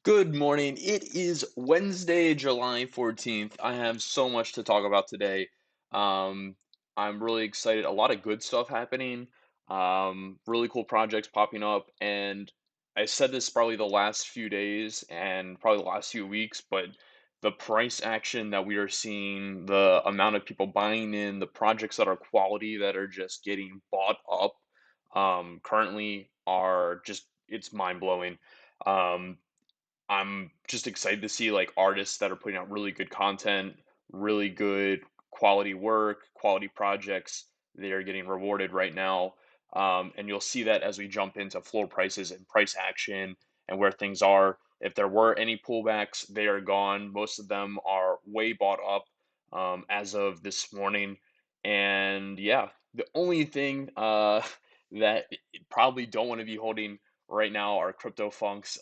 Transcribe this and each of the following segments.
Good morning. It is Wednesday, July 14th. I have so much to talk about today. Um, I'm really excited. A lot of good stuff happening. Really cool projects popping up. And I said this probably the last few days and probably the last few weeks, but the price action that we are seeing, the amount of people buying in, the projects that are quality that are just getting bought up, currently are just, it's mind blowing. Um, I'm just excited to see like artists that are putting out really good content, really good quality work, quality projects. They are getting rewarded right now. And you'll see that as we jump into floor prices and price action and where things are. If there were any pullbacks, they are gone. Most of them are way bought up as of this morning. And yeah, the only thing that probably don't want to be holding right now are crypto funks.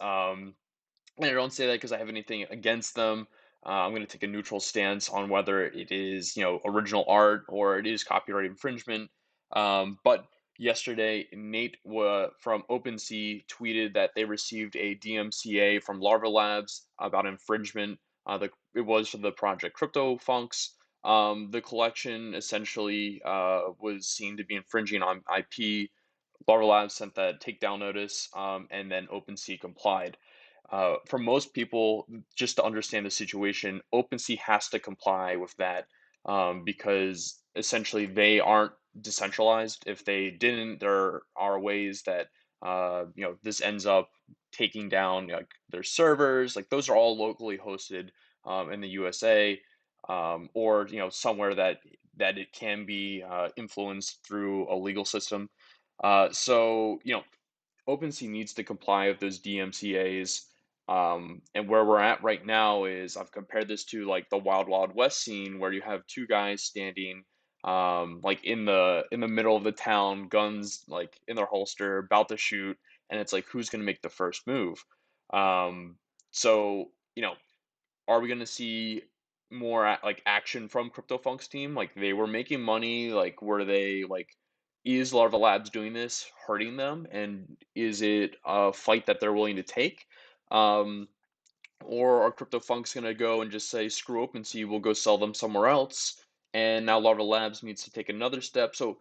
And I don't say that because I have anything against them. I'm going to take a neutral stance on whether it is, original art or it is copyright infringement. But yesterday, from OpenSea tweeted that they received a DMCA from Larva Labs about infringement. It was for the project CryptoFunks. The collection essentially was seen to be infringing on IP. Larva Labs sent that takedown notice, and then OpenSea complied. For most people, just to understand the situation, OpenSea has to comply with that because essentially they aren't decentralized. If they didn't, there are ways that this ends up taking down like their servers. Like those are all locally hosted in the USA, or somewhere that it can be influenced through a legal system. So OpenSea needs to comply with those DMCA's. And where we're at right now is I've compared this to like the Wild Wild West scene where you have two guys standing like in the middle of the town, guns like in their holster, about to shoot, and it's like who's gonna make the first move? Um, so are we gonna see more like action from CryptoFunks team? Like they were making money, like were they like is Larva Labs doing this hurting them? And is it a fight that they're willing to take? Um, or are CryptoFunks gonna go and just say, screw OpenSea, we'll go sell them somewhere else? And now Larva Labs needs to take another step. So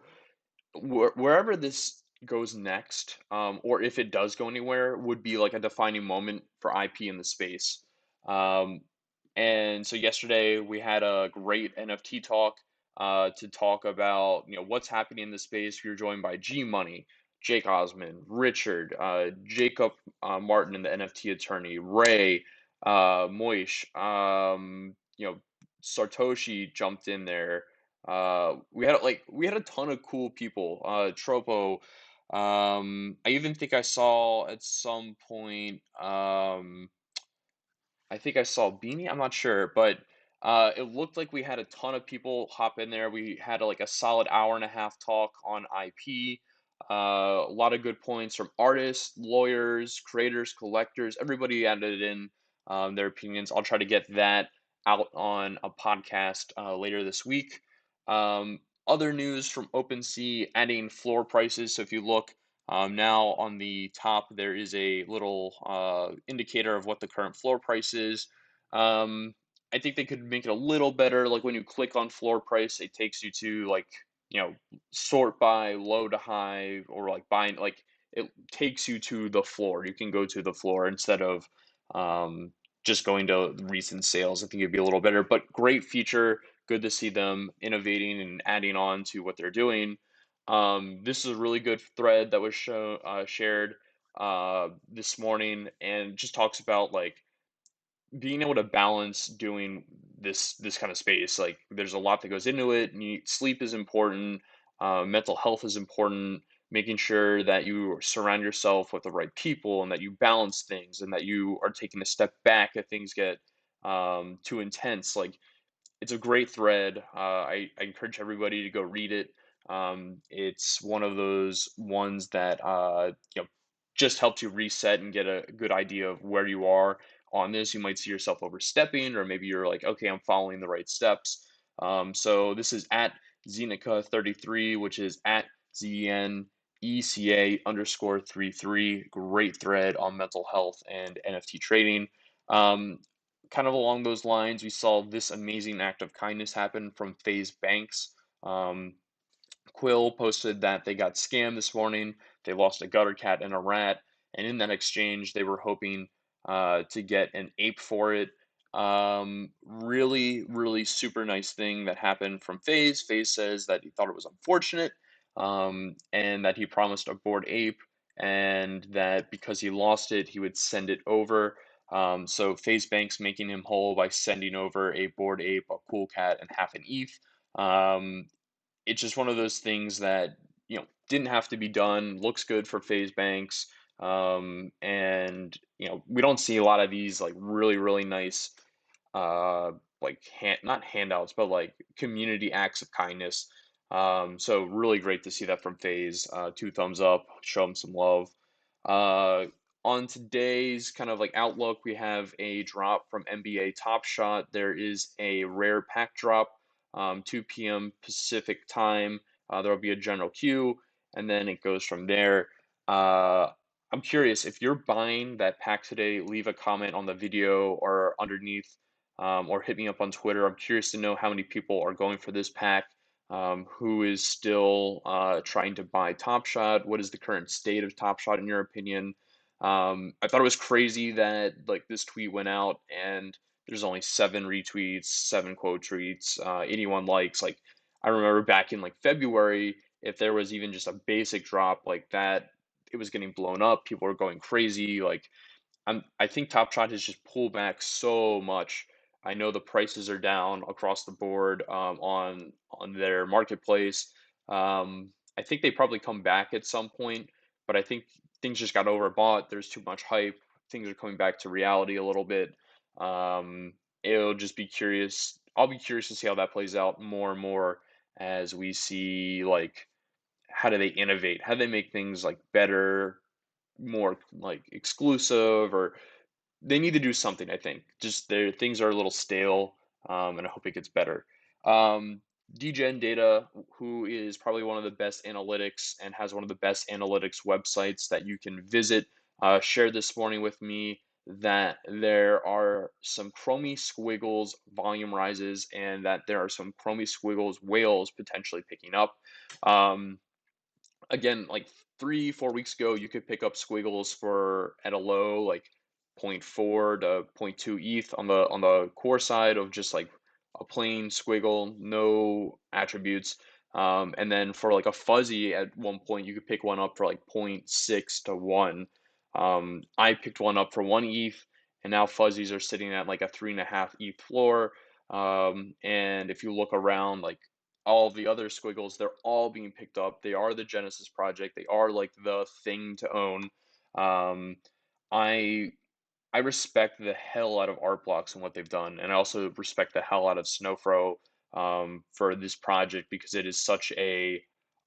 wherever this goes next, or if it does go anywhere, would be like a defining moment for IP in the space. Um, and so yesterday we had a great NFT talk to talk about what's happening in the space. We were joined by G Money, Jake Osmond, Richard, Jacob Martin, and the NFT attorney, Ray, Moish, Sartoshi jumped in there. We had a ton of cool people. Tropo. I even think I saw at some point. I think I saw Beanie. I'm not sure, but it looked like we had a ton of people hop in there. We had like a solid hour and a half talk on IP. A lot of good points from artists, lawyers, creators, collectors. Everybody added in their opinions. I'll try to get that out on a podcast later this week. Other news from OpenSea adding floor prices. So if you look now on the top, there is a little indicator of what the current floor price is. Um, I think they could make it a little better. Like when you click on floor price, it takes you to like, sort by low to high or like buying, like it takes you to the floor. You can go to the floor instead of just going to recent sales. I think it'd be a little better, but great feature. Good to see them innovating and adding on to what they're doing. This is a really good thread that was shared this morning, and just talks about like being able to balance doing this kind of space. Like there's a lot that goes into it. Sleep is important. Mental health is important. Making sure that you surround yourself with the right people and that you balance things and that you are taking a step back if things get too intense. Like it's a great thread. I encourage everybody to go read it. It's one of those ones that just helps you reset and get a good idea of where you are on this. You might see yourself overstepping, or maybe you're like, okay, I'm following the right steps. So this is at Zenica 33, which is at ZEN ECA underscore 33. Great thread on mental health and NFT trading. Um, Kind of along those lines, we saw this amazing act of kindness happen from FaZe Banks. Um, Quill posted that they got scammed this morning. They lost a gutter cat and a rat, and in that exchange, they were hoping to get an ape for it. Really, really super nice thing that happened from FaZe. FaZe says that he thought it was unfortunate, and that he promised a bored ape, and that because he lost it, he would send it over. So FaZe Banks making him whole by sending over a bored ape, a cool cat, and half an ETH. It's just one of those things that, didn't have to be done. Looks good for FaZe Banks. And we don't see a lot of these like really, really nice like not handouts, but like community acts of kindness. So really great to see that from FaZe. Two thumbs up, show them some love. Uh on today's kind of like outlook, we have a drop from NBA Top Shot. There is a rare pack drop, 2 p.m. Pacific time. There will be a general queue, and then it goes from there. Uh, I'm curious if you're buying that pack today. Leave a comment on the video or underneath, or hit me up on Twitter. I'm curious to know how many people are going for this pack. Who is still trying to buy Top Shot? What is the current state of Top Shot in your opinion? I thought it was crazy that like this tweet went out and there's only 7 retweets, 7 quote tweets. Anyone likes. Like I remember back in like February, if there was even just a basic drop like that, it was getting blown up. People were going crazy. Like I think Top Shot has just pulled back so much. I know the prices are down across the board, on their marketplace. I think they probably come back at some point, but I think things just got overbought. There's too much hype. Things are coming back to reality a little bit. Um, it'll just be curious. I'll be curious to see how that plays out more and more as we see like how do they innovate? How do they make things like better, more like exclusive, or they need to do something, I think. Just their things are a little stale, and I hope it gets better. Um, DGen Data, who is probably one of the best analytics and has one of the best analytics websites that you can visit, shared this morning with me that there are some Chromie Squiggles volume rises and that there are some Chromie Squiggles whales potentially picking up. Um, Again, like 3, 4 weeks ago, you could pick up squiggles for at a low like zero point 0.4 to zero point 0.2 ETH on the core side of just like a plain squiggle, no attributes. And then for like a fuzzy at one point, you could pick one up for like zero point 0.6 to 1. I picked one up for 1 ETH, and now fuzzies are sitting at like a 3.5 ETH floor. And if you look around, like all the other squiggles, they're all being picked up. They are the Genesis project. They are like the thing to own. Um, I I respect the hell out of Art Blocks and what they've done, and I also respect the hell out of Snowfro, for this project because it is such a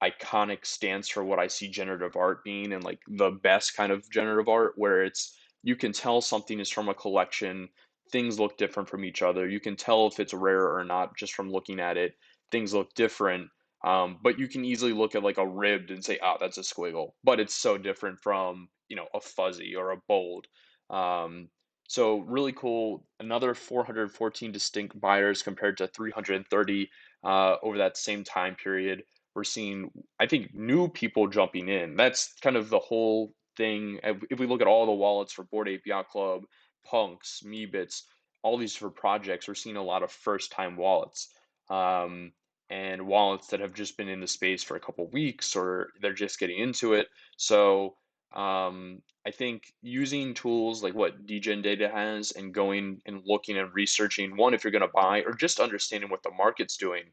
iconic stance for what I see generative art being, and like the best kind of generative art where it's you can tell something is from a collection. Things look different from each other. You can tell if it's rare or not just from looking at it. Things look different. But you can easily look at like a ribbed and say, "Oh, that's a squiggle," but it's so different from a fuzzy or a bold. Um, so really cool. Another 414 distinct buyers compared to 330 over that same time period. We're seeing, I think, new people jumping in. That's kind of the whole thing. If we look at all the wallets for Bored Ape Yacht Club, Punks, Meebits, all these different projects, we're seeing a lot of first-time wallets. Um, and wallets that have just been in the space for a couple weeks or they're just getting into it. So I think using tools like what DGen Data has and going and looking and researching, one, if you're going to buy or just understanding what the market's doing,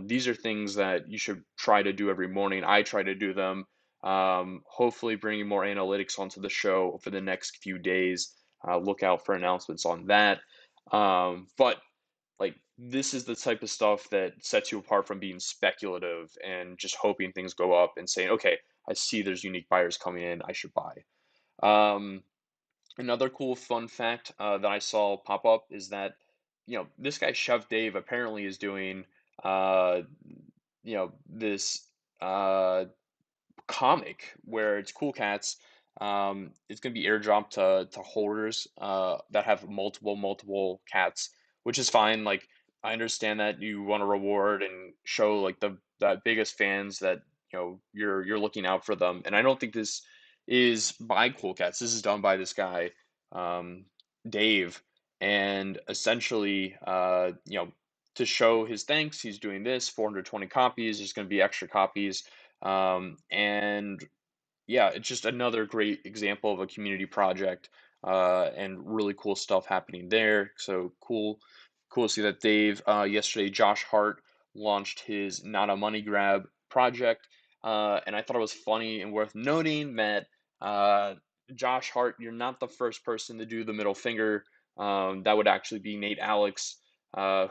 these are things that you should try to do every morning. I try to do them. Hopefully, bringing more analytics onto the show for the next few days. Look out for announcements on that. But like this is the type of stuff that sets you apart from being speculative and just hoping things go up and saying, okay, I see there's unique buyers coming in, I should buy. Um, Another cool fun fact that I saw pop up is that this guy Chef Dave apparently is doing this uh, comic where it's Cool Cats. It's gonna be airdropped to holders that have multiple cats, which is fine. Like I understand that you want to reward and show like the biggest fans that you're looking out for them. And I don't think this is by Cool Cats. This is done by this guy, um, Dave, and essentially, to show his thanks, he's doing this 420 copies. There's going to be extra copies and yeah, it's just another great example of a community project and really cool stuff happening there. So cool to see that Dave. Yesterday, Josh Hart launched his Not a Money Grab project, and I thought it was funny and worth noting that uh, Josh Hart, you're not the first person to do the middle finger. That would actually be Nate Alex, uh,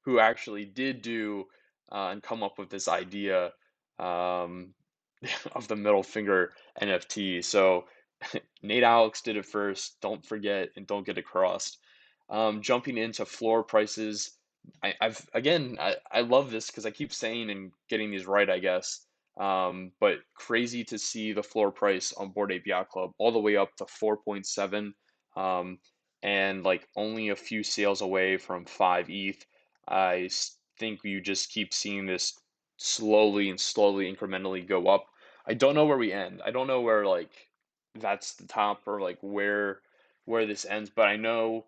who actually did do and come up with this idea. Um, of the middle finger NFT. So Nate Alex did it first. Don't forget and don't get it crossed. Jumping into floor prices, I love this because I keep saying and getting these right, I guess. But crazy to see the floor price on Bored Ape Yacht Club all the way up to 4.7, um, and like only a few sales away from 5 ETH. Think you just keep seeing this slowly incrementally go up. I don't know where we end. I don't know where like that's the top or like where this ends, but I know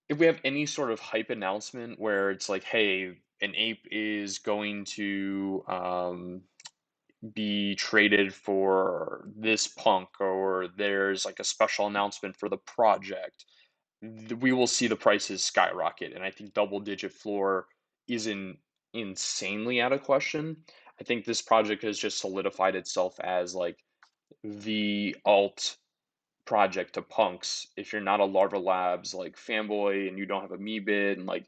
if we have any sort of hype announcement where it's like, hey, an ape is going to be traded for this punk, or there's like a special announcement for the project, we will see the prices skyrocket. And I think double digit floor isn't insanely out of question. I think this project has just solidified itself as like the alt project to punks. If you're not a Larva Labs like fanboy and you don't have a me bid, and like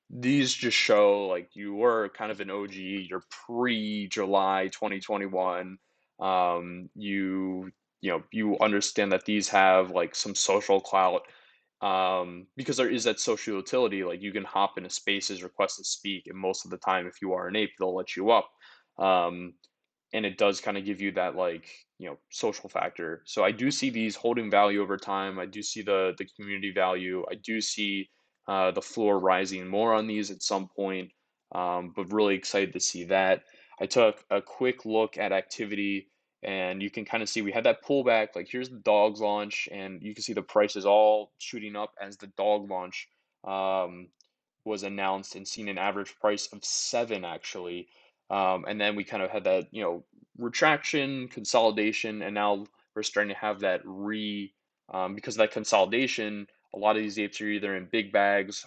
these just show like you were kind of an OG, you're pre July 2021. You understand that these have like some social clout, because there is that social utility. Like you can hop into spaces, request to speak, and most of the time, if you are an ape, they'll let you up. Um, and it does kind of give you that like social factor. So I do see these holding value over time. I do see the community value. I do see the floor rising more on these at some point, but really excited to see that. I took a quick look at activity, and you can kind of see we had that pullback. Like here's the dogs launch, and you can see the prices all shooting up as the dog launch um, was announced, and seen an average price of 7 actually. And then we kind of had that, retraction, consolidation, and now we're starting to have that because of that consolidation. A lot of these apes are either in big bags,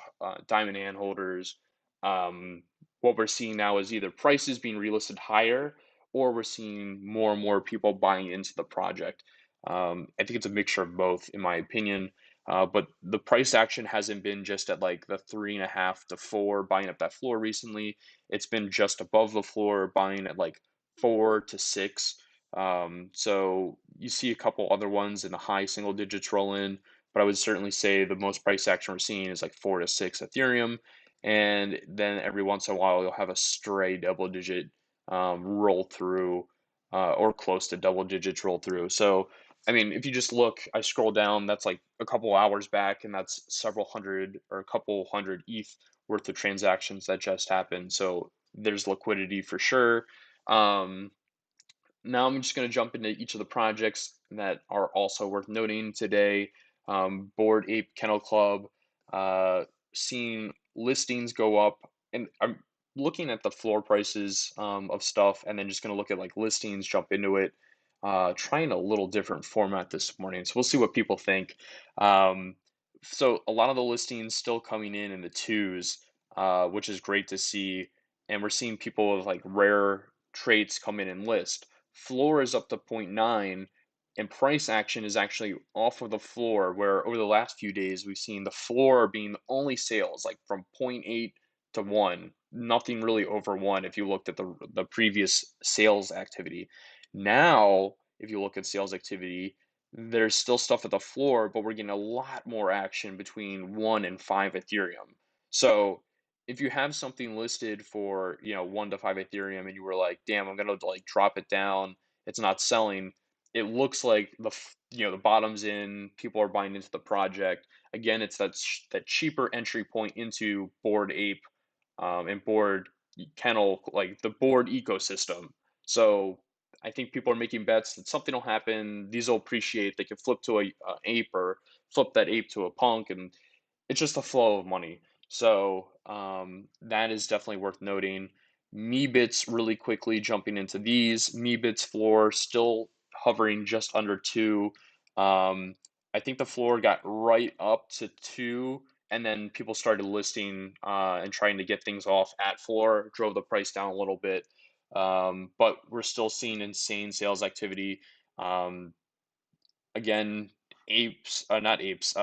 diamond hand holders. Um, what we're seeing now is either prices being relisted higher, or we're seeing more and more people buying into the project. I think it's a mixture of both, in my opinion. But the price action hasn't been just at like the 3.5 to 4 buying up that floor recently. It's been just above the floor buying at like 4 to 6. So you see a couple other ones in the high single digits roll in, but I would certainly say the most price action we're seeing is like 4 to 6 Ethereum. And then every once in a while, you'll have a stray double digit roll through, or close to double digits roll through. So I mean, if you just look, I scroll down, that's like a couple hours back, and that's several hundred or a couple hundred ETH worth of transactions that just happened. So there's liquidity for sure. Um, Now I'm just going to jump into each of the projects that are also worth noting today. Bored Ape Kennel Club, uh, seeing listings go up, and I'm looking at the floor prices of stuff, and then just going to look at like listings, jump into it. Trying a little different format this morning, so we'll see what people think. Um, so a lot of the listings still coming in the twos, which is great to see, and we're seeing people with like rare traits come in and list. Floor is up to zero point 0.9, and price action is actually off of the floor, where over the last few days we've seen the floor being the only sales like from zero point 0.8 to 1, nothing really over 1 if you looked at the previous sales activity. Now if you look at sales activity, there's still stuff at the floor, but we're getting a lot more action between 1 and 5 Ethereum. So if you have something listed for 1 to 5 Ethereum, and you were like, damn, I'm gonna like drop it down it's not selling, it looks like the bottom's in, people are buying into the project. Again, it's that cheaper entry point into Bored Ape, and Bored Kennel, like the Bored ecosystem. So I think people are making bets that something will happen. These will appreciate. They can flip to a ape or flip that ape to a punk, and it's just a flow of money. So that is definitely worth noting. Meebits really quickly jumping into these. Meebits floor still hovering just under two. Um, I think the floor got right up to two, and then people started listing and trying to get things off at floor, drove the price down a little bit. But we're still seeing insane sales activity. Um, Again, not apes,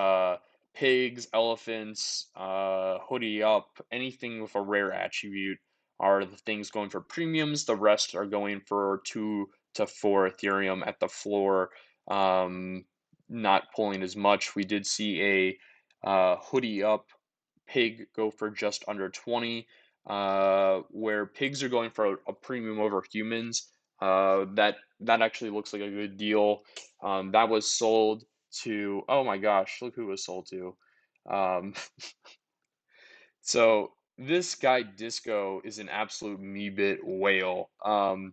pigs, elephants, hoodie up, anything with a rare attribute are the things going for premiums. The rest are going for 2 to 4 Ethereum at the floor. Um, Not pulling as much. We did see a hoodie up pig go for just under 20, where pigs are going for a premium over humans. That actually looks like a good deal. That was sold to, oh my gosh, look who it was sold to. Um, so this guy Disco is an absolute meebit whale.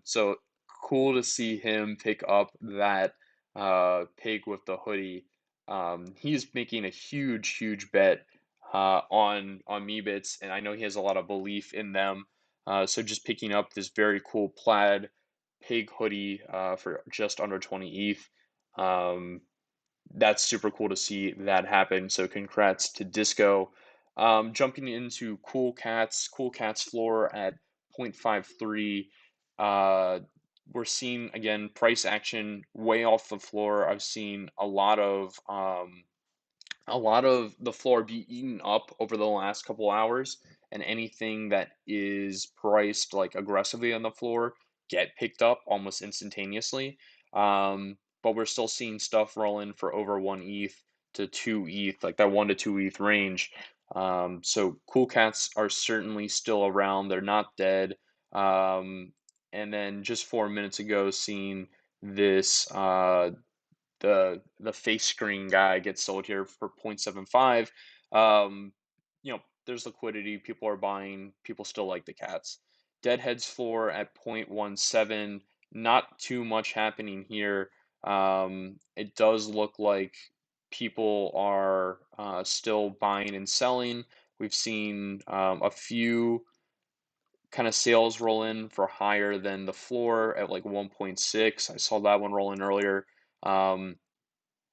So cool to see him pick up that pig with the hoodie. He's making a huge bet on meebits, and I know he has a lot of belief in them. So just picking up this very cool plaid pig hoodie for just under 20 ETH. Um, that's super cool to see that happen. So congrats to Disco. Jumping into Cool Cats floor at 0.53. Uh, we're seeing again price action way off the floor. I've seen a lot of the floor be eaten up over the last couple hours, and anything that is priced like aggressively on the floor get picked up almost instantaneously. But we're still seeing stuff rolling for over 1 ETH to 2 ETH, like that 1 to 2 ETH range. So cool cats are certainly still around. They're not dead. And then just 4 minutes ago, seeing this the face screen guy gets sold here for 0.75. Um, there's liquidity, people are buying, people still like the cats. Deadhead's floor at 0.17, not too much happening here. It does look like people are still buying and selling. We've seen a few kind of sales roll in for higher than the floor at like 1.6. I saw that one roll in earlier. Um,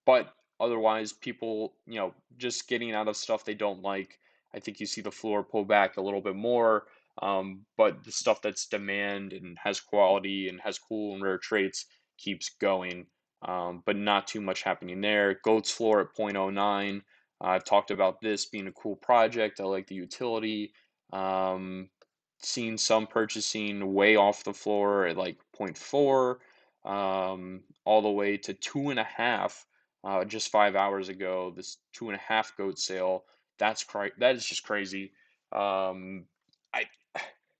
but otherwise, people, just getting out of stuff they don't like. I think you see the floor pull back a little bit more. But the stuff that's demand and has quality and has cool and rare traits keeps going. But not too much happening there. Goat's floor at 0.09. I've talked about this being a cool project. I like the utility. Um, Seen some purchasing way off the floor at like zero point 0.4, all the way to 2.5 just 5 hours ago. This 2.5 goat sale, that is just crazy. Um, I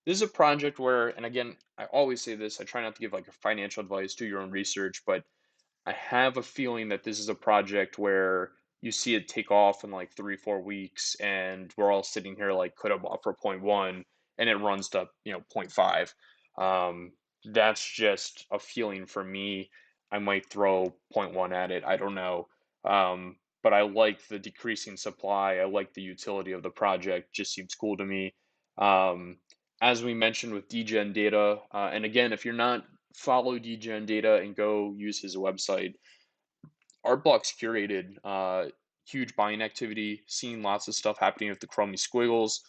This is a project where, and again, I always say this. I try not to give like a financial advice. Do your own research, but I have a feeling that this is a project where you see it take off in like 3, 4 weeks, and we're all sitting here like could have bought for point one, and it runs to 0.5. That's just a feeling for me. I might throw point one at it. I don't know. But I like the decreasing supply. I like the utility of the project. Just seems cool to me. Um, as we mentioned with DGen data, and again, if you're not follow DGen data and go use his website. Art Block's curated huge buying activity, seeing lots of stuff happening with the Chromie Squiggles.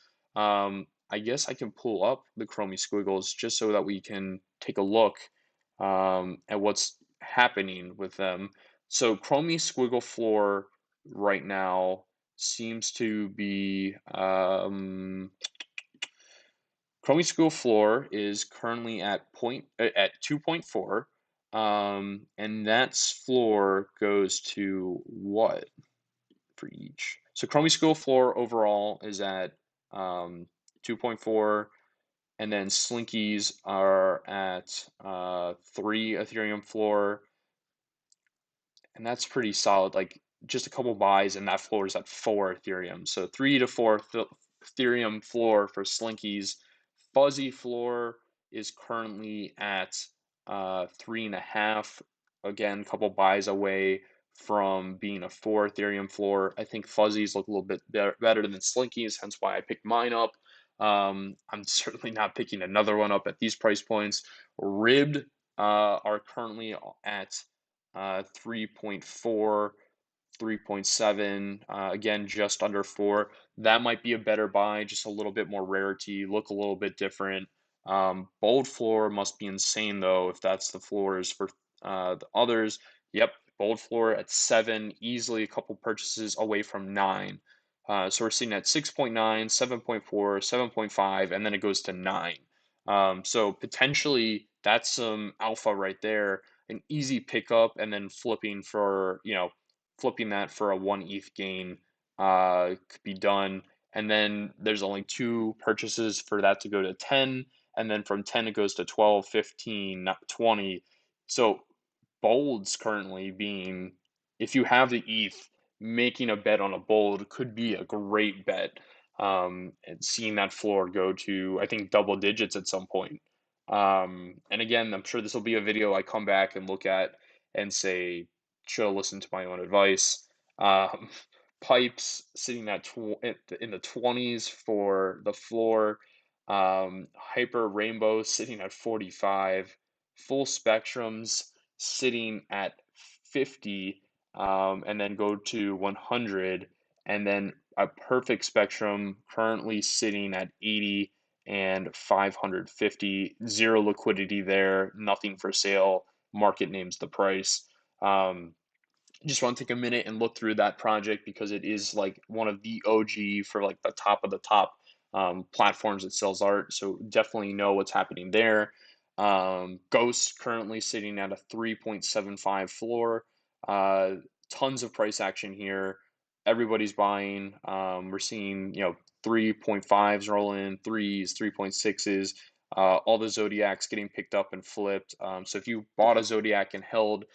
I guess I can pull up the Chromie Squiggles just so that we can take a look at what's happening with them. So Chromie Squiggle floor right now seems to be Chromie School floor is currently at 2.4, and that's floor goes to what for each? So Chromie School floor overall is at 2.4. and then Slinkies are at 3 Ethereum floor, and that's pretty solid. Like just a couple buys, and that floor is at 4 Ethereum. So 3 to 4 Ethereum floor for Slinkies. Fuzzy floor is currently at 3.5. Again, couple buys away from being a 4 Ethereum floor. I think Fuzzies look a little bit better than Slinkies, hence why I picked mine up. I'm certainly not picking another one up at these price points. Ribbed are currently at 3.4, 3.7, again, just under 4. That might be a better buy, just a little bit more rarity, look a little bit different. Bold floor must be insane, though, if that's the floors for the others. Yep, bold floor at 7, easily a couple purchases away from 9. So we're sitting at 6.9, 7.4, 7.5, and then it goes to 9. So potentially that's some alpha right there, an easy pickup, and then flipping that for a 1 ETH gain could be done. And then there's only two purchases for that to go to 10. And then from 10, it goes to 12, 15, not 20. So bolds currently being, if you have the ETH, making a bet on a bold could be a great bet. And seeing that floor go to, I think, double digits at some point. And again, I'm sure this will be a video I come back and look at and say, should have listened to my own advice. Um, Pipes sitting in the 20s for the floor. Hyper Rainbow sitting at 45. Full Spectrums sitting at 50, and then go to 100. And then a Perfect Spectrum currently sitting at 80 and 550. Zero liquidity there, nothing for sale. Market names the price. Um, just want to take a minute and look through that project because it is like one of the OG for like the top of the top platforms that sells art. So definitely know what's happening there. Ghost currently sitting at a 3.75 floor. Uh, Tons of price action here. Everybody's buying. We're seeing 3.5s roll in, threes, 3.6s. All the Zodiacs getting picked up and flipped. So if you bought a Zodiac and held,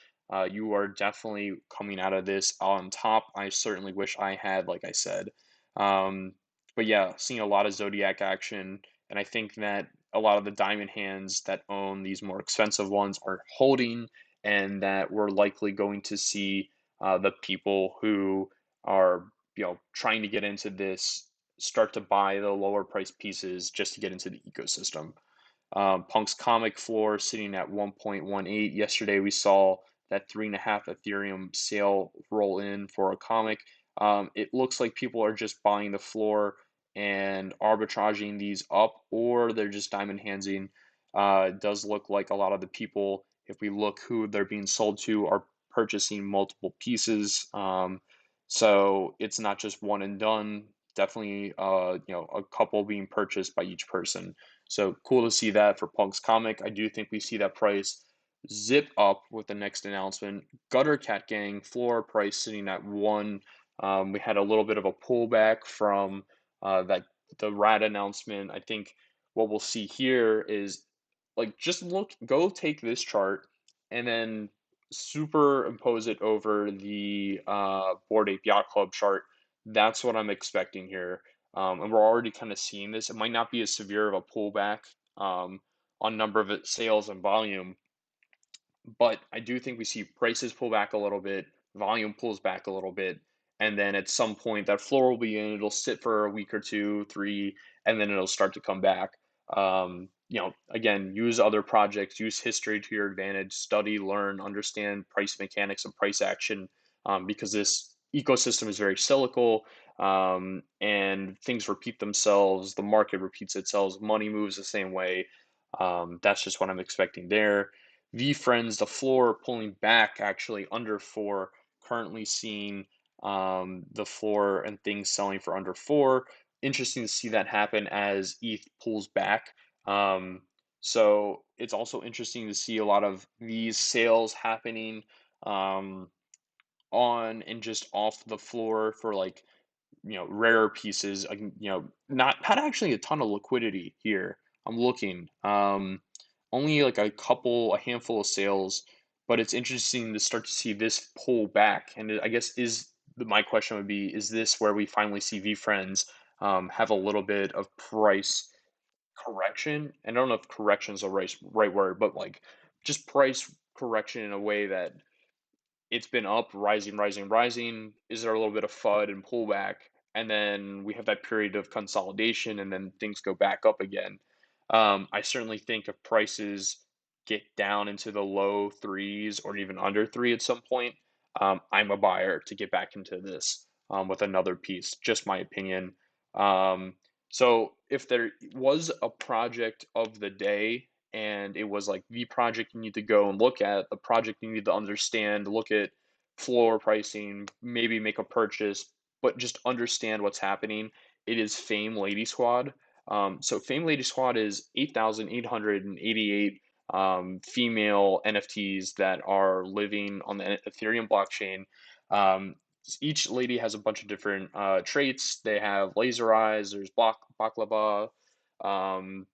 you are definitely coming out of this on top. I certainly wish I had, like I said. Um, but yeah, seeing a lot of Zodiac action, and I think that a lot of the diamond hands that own these more expensive ones are holding, and that we're likely going to see the people who are trying to get into this start to buy the lower price pieces just to get into the ecosystem. Punk's comic floor sitting at 1.18. Yesterday we saw that 3.5 Ethereum sale roll in for a comic. It looks like people are just buying the floor and arbitraging these up, or they're just diamond handsing. It does look like a lot of the people, if we look who they're being sold to, are purchasing multiple pieces. So it's not just one and done. Definitely, a couple being purchased by each person. So cool to see that for Punk's comic. I do think we see that price zip up with the next announcement. Gutter Cat Gang floor price sitting at 1. We had a little bit of a pullback from that the rat announcement. I think what we'll see here is like just go take this chart and then superimpose it over the Bored Ape Yacht Club chart. That's what I'm expecting here. And we're already kind of seeing this. It might not be as severe of a pullback um, on number of sales and volume, but I do think we see prices pull back a little bit, volume pulls back a little bit, and then at some point that floor will be in. It'll sit for a week or two, three, and then it'll start to come back. Again, use other projects, use history to your advantage, study, learn, understand price mechanics and price action, because this ecosystem is very cyclical, and things repeat themselves. The market repeats itself. Money moves the same way. That's just what I'm expecting there. VeeFriends, the floor pulling back actually under 4, currently seeing the floor and things selling for under 4. Interesting to see that happen as ETH pulls back. So it's also interesting to see a lot of these sales happening um, on and just off the floor for like rarer pieces. Not actually a ton of liquidity here. I'm looking. Only like a handful of sales, but it's interesting to start to see this pull back. And I guess my question would be, is this where we finally see VFriends have a little bit of price correction? And I don't know if correction is the right word, but like just price correction in a way that it's been up, rising, rising, rising. Is there a little bit of FUD and pullback? And then we have that period of consolidation, and then things go back up again. I certainly think if prices get down into the low threes or even under three at some point, I'm a buyer to get back into this with another piece. Just my opinion. Um, so if there was a project of the day and it was like the project you need to go and look at, the project you need to understand, look at floor pricing, maybe make a purchase, but just understand what's happening. It is Fame Lady Squad. So Fame Lady Squad is 8,888 female NFTs that are living on the Ethereum blockchain. Um, each lady has a bunch of different traits. They have laser eyes. There's baklava. Um,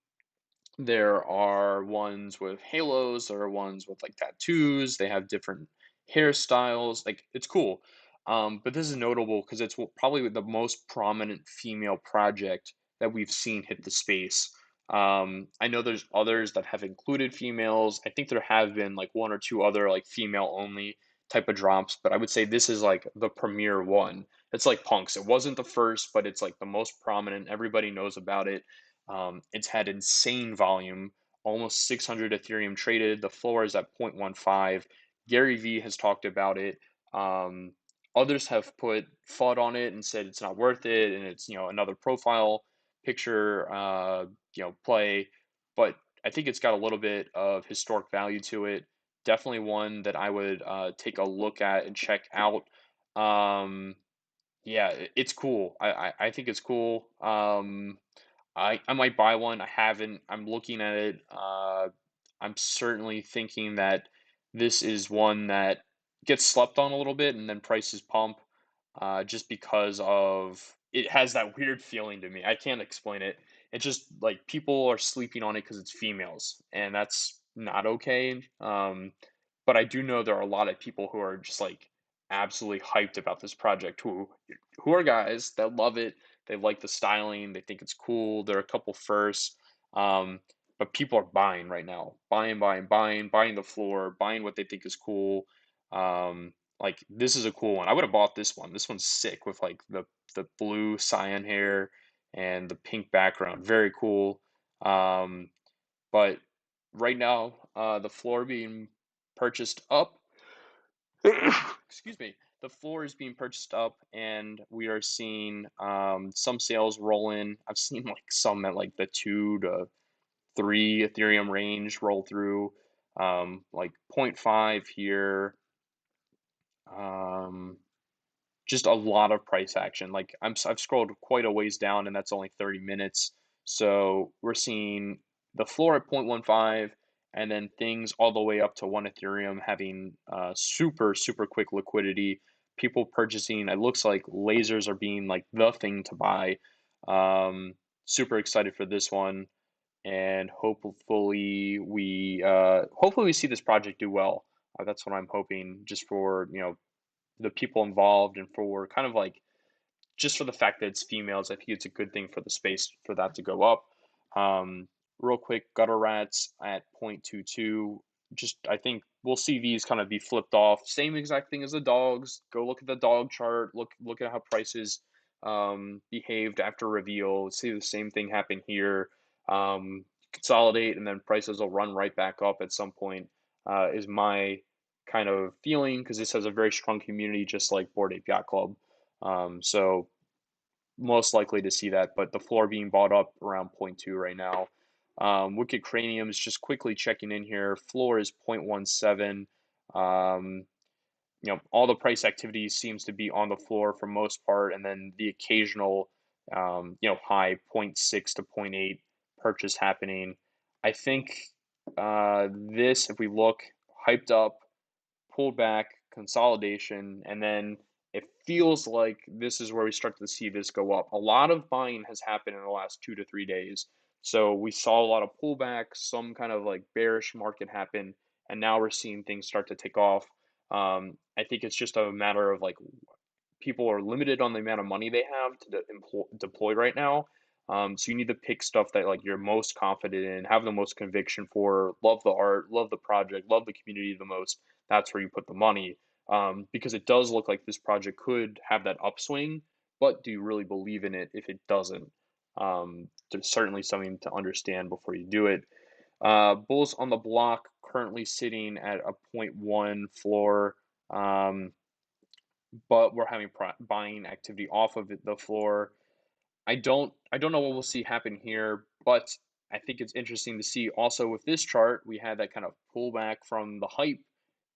there are ones with halos, there are ones with like tattoos, they have different hairstyles. Like it's cool. But this is notable because it's probably the most prominent female project that we've seen hit the space. I know there's others that have included females. I think there have been like one or two other like female only type of drops, but I would say this is like the premier one. It's like Punks. It wasn't the first, but it's like the most prominent. Everybody knows about it. It's had insane volume, almost 600 Ethereum traded. The floor is at 0.15. Gary Vee has talked about it. Um, Others have put FUD on it and said it's not worth it, and it's another profile picture play. But I think it's got a little bit of historic value to it. Definitely one that I would take a look at and check out. Um, yeah, it's cool. I think it's cool. I might buy one. I haven't. I'm looking at it. I'm certainly thinking that this is one that gets slept on a little bit, and then prices pump, just because of it has that weird feeling to me. I can't explain it. It's just like people are sleeping on it because it's females, and that's not okay. But I do know there are a lot of people who are just like absolutely hyped about this project who are guys that love it. They like the styling. They think it's cool. There are a couple firsts. Um, but people are buying right now. Buying, buying, buying, buying the floor, buying what they think is cool. Like this is a cool one. I would have bought this one. This one's sick with like the blue cyan hair and the pink background. Very cool. Um, but right now, the floor being purchased up. Excuse me. The floor is being purchased up, and we are seeing some sales roll in. I've seen like some at like the 2 to 3 Ethereum range roll through, like point 0.5 here. Um, just a lot of price action. Like I've scrolled quite a ways down, and that's only 30 minutes. So we're seeing the floor at 0.15, and then things all the way up to 1 Ethereum having super quick liquidity. People purchasing. It looks like lasers are being like the thing to buy. Um, Super excited for this one, and hopefully we see this project do well. That's what I'm hoping, just for the people involved and for kind of like just for the fact that it's females. I think it's a good thing for the space for that to go up. Um, Real quick, gutter rats at 0.22. Just I think we'll see these kind of be flipped off. Same exact thing as the dogs. Go look at the dog chart. Look at how prices behaved after reveal. See the same thing happen here. Consolidate and then prices will run right back up at some point. Is my kind of feeling because this has a very strong community, just like Bored Ape Yacht Club. So most likely to see that, but the floor being bought up around zero point 0.2 right now. Wicked Cranium is just quickly checking in here. Floor is 0.17. Um, all the price activity seems to be on the floor for most part, and then the occasional, high 0.6 to zero point 0.8 purchase happening. I think this, if we look, hyped up, pulled back, consolidation, and then it feels like this is where we start to see this go up. A lot of buying has happened in the last 2 to 3 days. So we saw a lot of pullbacks, some kind of like bearish market happen, and now we're seeing things start to take off. I think it's just a matter of like people are limited on the amount of money they have to deploy right now. So you need to pick stuff that like you're most confident in, have the most conviction for, love the art, love the project, love the community the most. That's where you put the money. Because it does look like this project could have that upswing, but do you really believe in it if it doesn't? There's certainly something to understand before you do it. Bulls on the block currently sitting at a point 0.1 floor. Um, but we're having buying activity off of the floor. I don't know what we'll see happen here, but I think it's interesting to see also with this chart, we had that kind of pullback from the hype,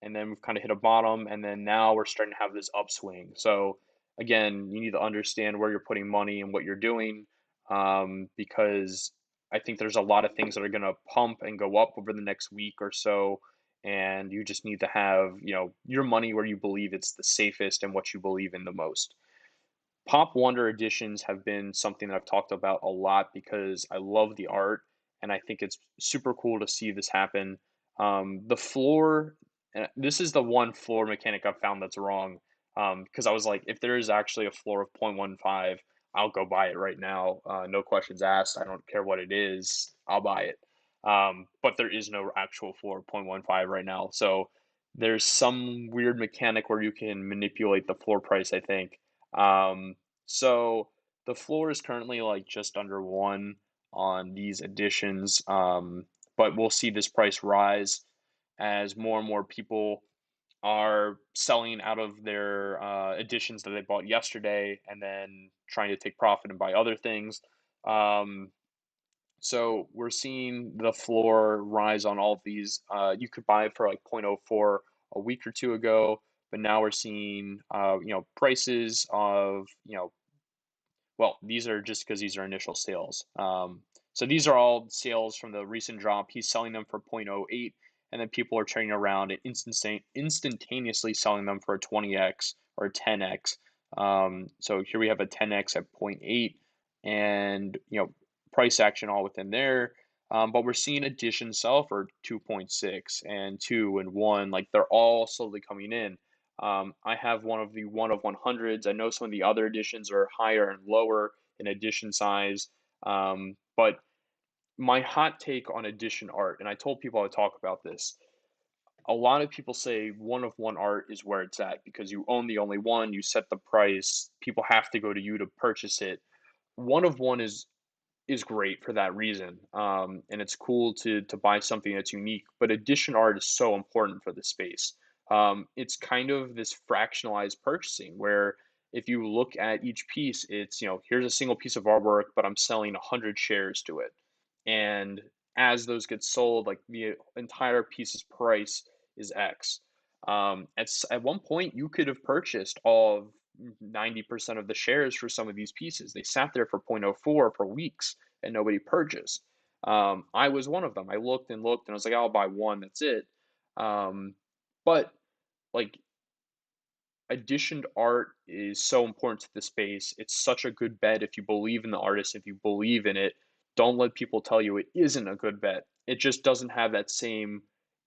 and then we've kind of hit a bottom, and then now we're starting to have this upswing. So again, you need to understand where you're putting money and what you're doing, because I think there's a lot of things that are going to pump and go up over the next week or so, and you just need to have, your money where you believe it's the safest and what you believe in the most. Pop Wonder editions have been something that I've talked about a lot because I love the art and I think it's super cool to see this happen. The floor, this is the one floor mechanic I've found that's wrong. Because I was like, if there is actually a floor of 0.15, I'll go buy it right now. No questions asked. I don't care what it is. I'll buy it. But there is no actual floor of 0.15 right now. So there's some weird mechanic where you can manipulate the floor price, I think. So the floor is currently like just under one on these additions, but we'll see this price rise as more and more people are selling out of their additions that they bought yesterday and then trying to take profit and buy other things. Um, so we're seeing the floor rise on all of these. You could buy it for like 0.04 a week or two ago, but now we're seeing prices of well, these are just because these are initial sales. So these are all sales from the recent drop. He's selling them for 0.08, and then people are turning around and instantaneously selling them for a 20x or a 10x. So here we have a 10x at zero point 0.8, and price action all within there. But we're seeing additions sell for 2.6 and 2 and 1. Like they're all slowly coming in. I have one of the 1 of 100s. I know some of the other editions are higher and lower in edition size. But my hot take on edition art, and I told people I would talk about this. A lot of people say 1 of 1 art is where it's at because you own the only one, you set the price, people have to go to you to purchase it. 1 of 1 is great for that reason. And it's cool to buy something that's unique. But edition art is so important for the space. It's kind of this fractionalized purchasing where if you look at each piece, it's here's a single piece of artwork, but I'm selling 100 shares to it. And as those get sold, like the entire piece's price is X. At one point, you could have purchased all of 90% of the shares for some of these pieces. They sat there for 0.04 for weeks and nobody purchased. I was one of them. I looked and looked and I was like, I'll buy one, that's it. But like editioned art is so important to the space. It's such a good bet if you believe in the artist, if you believe in it. Don't let people tell you it isn't a good bet. It just doesn't have that same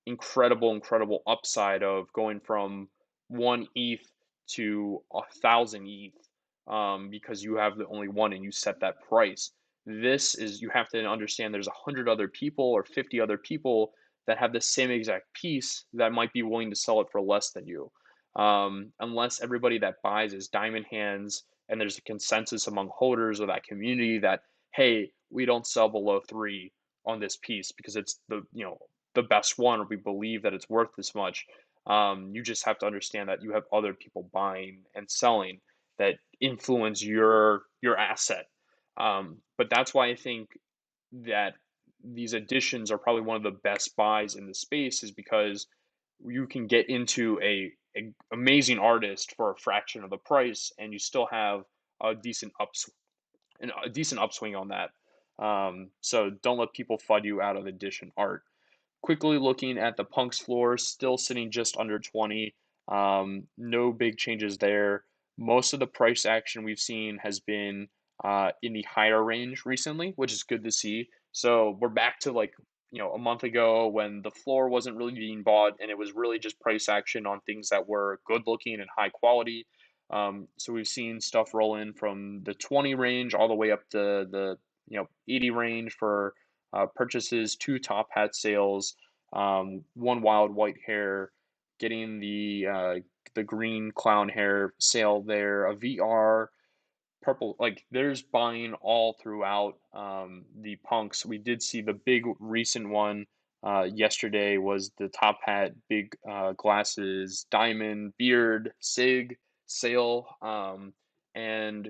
incredible upside of going from 1 ETH to 1,000 ETH, because you have the only one and you set that price. This is, you have to understand there's 100 other people or 50 other people that have the same exact piece that might be willing to sell it for less than you, unless everybody that buys is diamond hands and there's a consensus among holders of that community that, hey, we don't sell below 3 on this piece because it's the best one, or we believe that it's worth this much. You just have to understand that you have other people buying and selling that influence your asset. But that's why I think that these additions are probably one of the best buys in the space, is because you can get into a amazing artist for a fraction of the price, and you still have a decent upswing on that. So don't let people FUD you out of edition art. Quickly looking at the Punks floor, still sitting just under 20. No big changes there. Most of the price action we've seen has been in the higher range recently, which is good to see. So we're back to like, a month ago when the floor wasn't really being bought and it was really just price action on things that were good looking and high quality. So we've seen stuff roll in from the 20 range all the way up to the 80 range for purchases, two top hat sales, one wild white hair, getting the green clown hair sale there, a VR purple, like there's buying all throughout the punks. We did see the big recent one yesterday was the top hat, big glasses, diamond, beard, sig, sale, and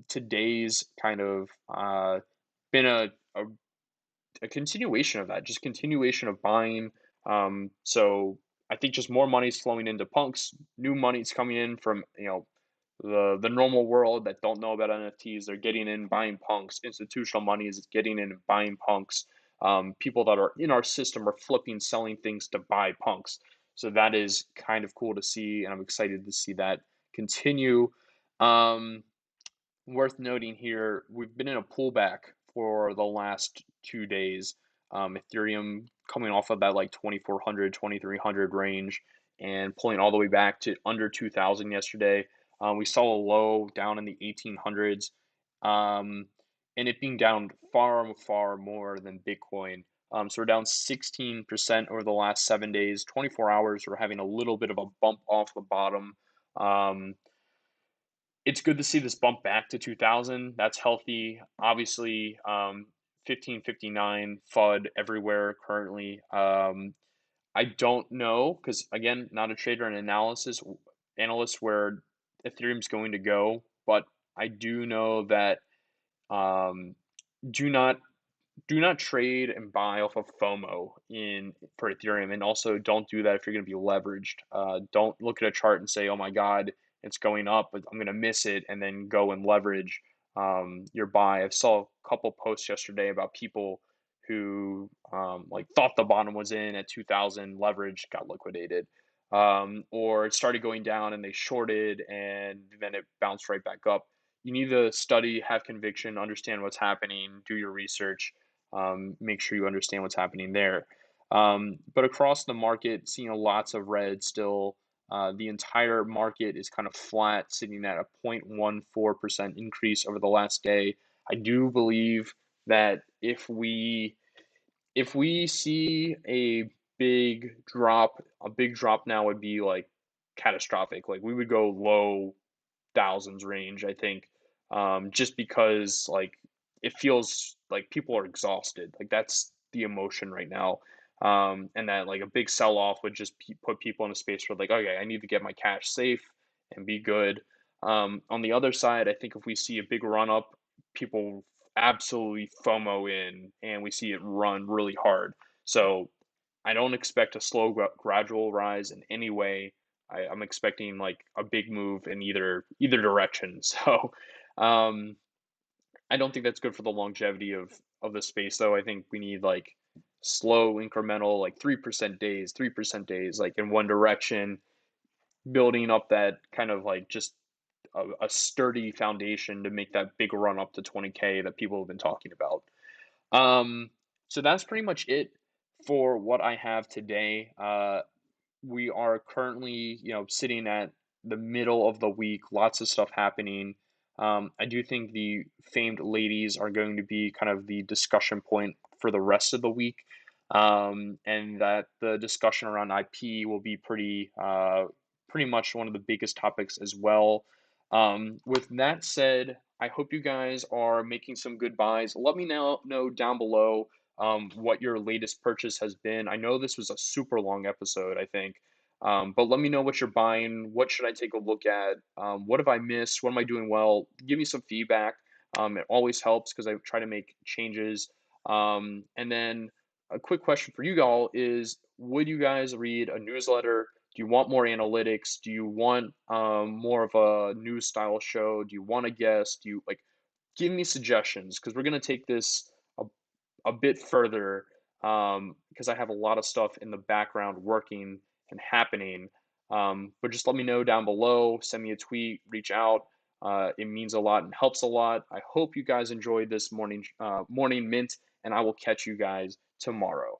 today's kind of been a continuation of that, just continuation of buying. So I think just more money's flowing into punks, new money's coming in from the normal world that don't know about NFTs. They're getting in buying punks. Institutional money is getting in and buying punks. People that are in our system are flipping, selling things to buy punks. So that is kind of cool to see, and I'm excited to see that continue. Um, Worth noting here, we've been in a pullback for the last 2 days. Ethereum coming off of that like 2400, 2300 range and pulling all the way back to under 2000 yesterday. We saw a low down in the 1800s, um, and it being down far, far more than Bitcoin. So we're down 16% over the last 7 days. 24 hours, we're having a little bit of a bump off the bottom. Um, it's good to see this bump back to 2000. That's healthy. Obviously, 1559 FUD everywhere currently. I don't know because again, not a trader and analyst where Ethereum's going to go, but I do know that um, do not do not trade and buy off of FOMO in for Ethereum, and also don't do that if you're going to be leveraged. Don't look at a chart and say, "Oh my God, it's going up, but I'm going to miss it," and then go and leverage your buy. I saw a couple posts yesterday about people who like thought the bottom was in at 2,000, leverage got liquidated, or it started going down and they shorted, and then it bounced right back up. You need to study, have conviction, understand what's happening, do your research, make sure you understand what's happening there. But across the market, seeing lots of red still. The entire market is kind of flat, sitting at a 0.14% increase over the last day. I do believe that if we see a big drop now would be like catastrophic. Like we would go low thousands range, I think, just because like it feels like people are exhausted. Like that's the emotion right now, and that like a big sell off would just put people in a space where like, okay, I need to get my cash safe and be good. On the other side, I think if we see a big run up, people absolutely FOMO in, and we see it run really hard. So I don't expect a slow gradual rise in any way. I'm expecting like a big move in either direction. So um, I don't think that's good for the longevity of the space, though. I think we need like slow incremental, like 3% days, like in one direction, building up that kind of like just a sturdy foundation to make that big run up to 20K that people have been talking about. Um, so that's pretty much it for what I have today. We are currently, sitting at the middle of the week, lots of stuff happening. I do think the famed ladies are going to be kind of the discussion point for the rest of the week, and that the discussion around IP will be pretty much one of the biggest topics as well. With that said, I hope you guys are making some good buys. Let me know down below what your latest purchase has been. I know this was a super long episode, I think, but let me know what you're buying. What should I take a look at? What have I missed? What am I doing well? Give me some feedback. It always helps because I try to make changes. And then a quick question for you all is: would you guys read a newsletter? Do you want more analytics? Do you want more of a news style show? Do you want to guess? Do you like? Give me suggestions because we're gonna take this a a bit further, because I have a lot of stuff in the background working and happening. But just let me know down below, send me a tweet, reach out. It means a lot and helps a lot. I hope you guys enjoyed this morning mint, and I will catch you guys tomorrow.